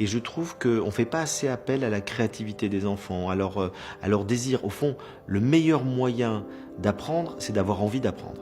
Et je trouve qu'on ne fait pas assez appel à la créativité des enfants, à leur désir. Au fond, le meilleur moyen d'apprendre, c'est d'avoir envie d'apprendre.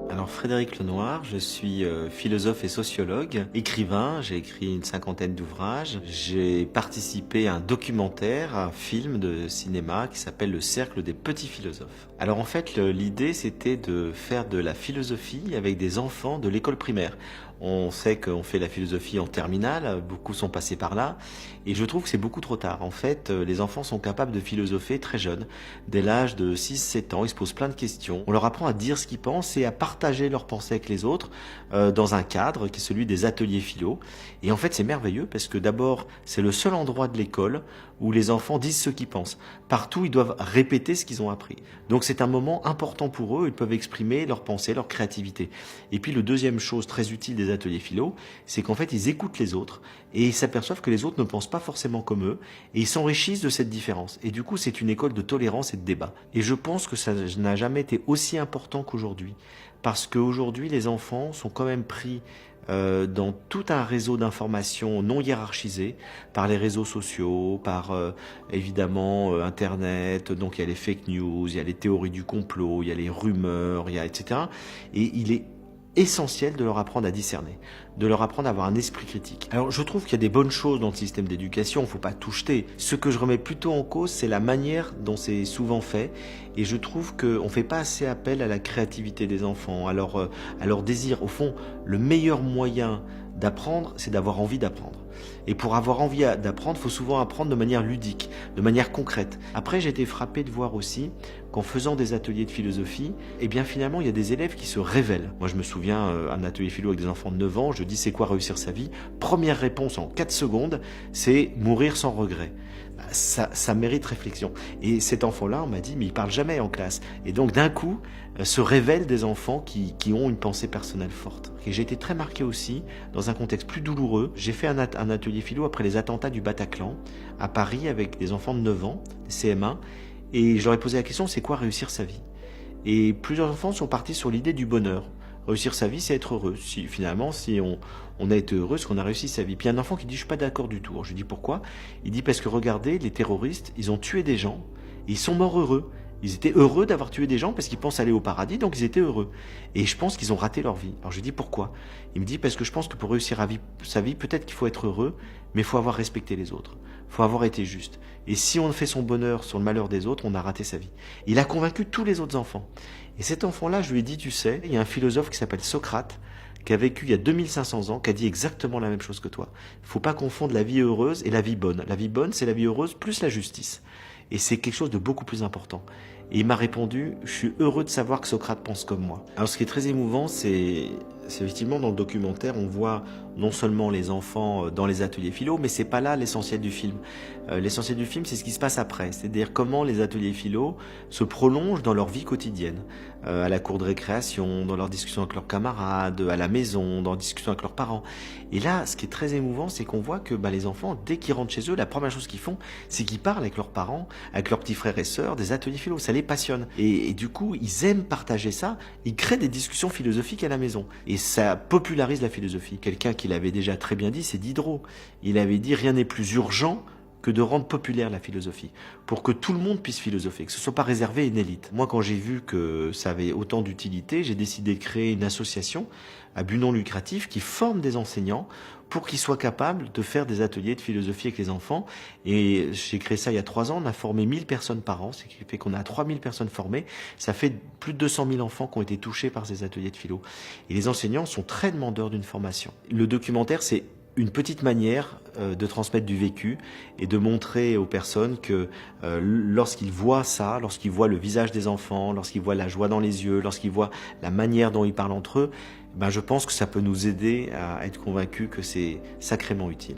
Alors Frédéric Lenoir, je suis philosophe et sociologue, écrivain, j'ai écrit une 50aine d'ouvrages, j'ai participé à un documentaire, un film de cinéma qui s'appelle Le Cercle des petits philosophes. Alors en fait l'idée c'était de faire de la philosophie avec des enfants de l'école primaire. On sait qu'on fait la philosophie en terminale, beaucoup sont passés par là, et je trouve que c'est beaucoup trop tard. En fait, les enfants sont capables de philosopher très jeunes, dès l'âge de 6-7 ans, ils se posent plein de questions. On leur apprend à dire ce qu'ils pensent et à partager leurs pensées avec les autres dans un cadre qui est celui des ateliers philo. Et en fait, c'est merveilleux parce que d'abord, c'est le seul endroit de l'école où les enfants disent ce qu'ils pensent. Partout, ils doivent répéter ce qu'ils ont appris. Donc c'est un moment important pour eux, ils peuvent exprimer leurs pensées, leur créativité. Et puis le deuxième chose très utile des ateliers philo, c'est qu'en fait, ils écoutent les autres et ils s'aperçoivent que les autres ne pensent pas forcément comme eux et ils s'enrichissent de cette différence. Et du coup, c'est une école de tolérance et de débat. Et je pense que ça n'a jamais été aussi important qu'aujourd'hui. Parce qu'aujourd'hui, les enfants sont quand même pris dans tout un réseau d'informations non hiérarchisées, par les réseaux sociaux, par évidemment Internet, donc il y a les fake news, il y a les théories du complot, il y a les rumeurs, il y a etc. Et il est essentiel de leur apprendre à discerner, de leur apprendre à avoir un esprit critique. Alors je trouve qu'il y a des bonnes choses dans le système d'éducation, il ne faut pas tout jeter. Ce que je remets plutôt en cause, c'est la manière dont c'est souvent fait, et je trouve qu'on ne fait pas assez appel à la créativité des enfants, à leur désir. Au fond, le meilleur moyen d'apprendre, c'est d'avoir envie d'apprendre. Et pour avoir envie d'apprendre, il faut souvent apprendre de manière ludique, de manière concrète. Après, j'ai été frappé de voir aussi qu'en faisant des ateliers de philosophie, eh bien finalement, il y a des élèves qui se révèlent. Moi, je me souviens, un atelier philo avec des enfants de 9 ans, je dis c'est quoi réussir sa vie? Première réponse en 4 secondes, c'est mourir sans regret. Ça mérite réflexion. Et cet enfant-là, on m'a dit, mais il parle jamais en classe. Et donc, d'un coup, se révèlent des enfants qui ont une pensée personnelle forte. Et j'ai été très marqué aussi, dans un contexte plus douloureux. J'ai fait un atelier philo après les attentats du Bataclan, à Paris, avec des enfants de 9 ans, CM1, et je leur ai posé la question, c'est quoi réussir sa vie? Et plusieurs enfants sont partis sur l'idée du bonheur. Réussir sa vie, c'est être heureux. Si on a été heureux, c'est qu'on a réussi sa vie. Puis il y a un enfant qui dit, je suis pas d'accord du tout. Alors je lui dis pourquoi? Il dit, parce que regardez, les terroristes, ils ont tué des gens, et ils sont morts heureux. Ils étaient heureux d'avoir tué des gens parce qu'ils pensent aller au paradis, donc ils étaient heureux. Et je pense qu'ils ont raté leur vie. Alors je lui dis pourquoi? Il me dit, parce que je pense que pour réussir sa vie, peut-être qu'il faut être heureux, mais il faut avoir respecté les autres. Il faut avoir été juste. Et si on fait son bonheur sur le malheur des autres, on a raté sa vie. Il a convaincu tous les autres enfants. Et cet enfant-là, je lui ai dit, tu sais, il y a un philosophe qui s'appelle Socrate, qui a vécu il y a 2500 ans, qui a dit exactement la même chose que toi. Il ne faut pas confondre la vie heureuse et la vie bonne. La vie bonne, c'est la vie heureuse plus la justice. Et c'est quelque chose de beaucoup plus important. Et il m'a répondu, je suis heureux de savoir que Socrate pense comme moi. Alors ce qui est très émouvant, c'est effectivement dans le documentaire, on voit non seulement les enfants dans les ateliers philo, mais c'est pas là l'essentiel du film. L'essentiel du film, c'est ce qui se passe après, c'est-à-dire comment les ateliers philo se prolongent dans leur vie quotidienne, à la cour de récréation, dans leurs discussions avec leurs camarades, à la maison, dans leurs discussions avec leurs parents. Et là, ce qui est très émouvant, c'est qu'on voit que les enfants, dès qu'ils rentrent chez eux, la première chose qu'ils font, c'est qu'ils parlent avec leurs parents, avec leurs petits frères et sœurs, des ateliers philo. Ça les passionne. Et du coup, ils aiment partager ça. Ils créent des discussions philosophiques à la maison. Et ça popularise la philosophie. Quelqu'un qui l'avait déjà très bien dit, c'est Diderot. Il avait dit, rien n'est plus urgent que de rendre populaire la philosophie, pour que tout le monde puisse philosopher, que ce ne soit pas réservé à une élite. Moi, quand j'ai vu que ça avait autant d'utilité, j'ai décidé de créer une association à but non lucratif qui forme des enseignants pour qu'ils soient capables de faire des ateliers de philosophie avec les enfants. Et j'ai créé ça il y a 3 ans, on a formé 1000 personnes par an, ce qui fait qu'on a 3000 personnes formées. Ça fait plus de 200 000 enfants qui ont été touchés par ces ateliers de philo. Et les enseignants sont très demandeurs d'une formation. Le documentaire, c'est une petite manière de transmettre du vécu et de montrer aux personnes que lorsqu'ils voient ça, lorsqu'ils voient le visage des enfants, lorsqu'ils voient la joie dans les yeux, lorsqu'ils voient la manière dont ils parlent entre eux, je pense que ça peut nous aider à être convaincus que c'est sacrément utile.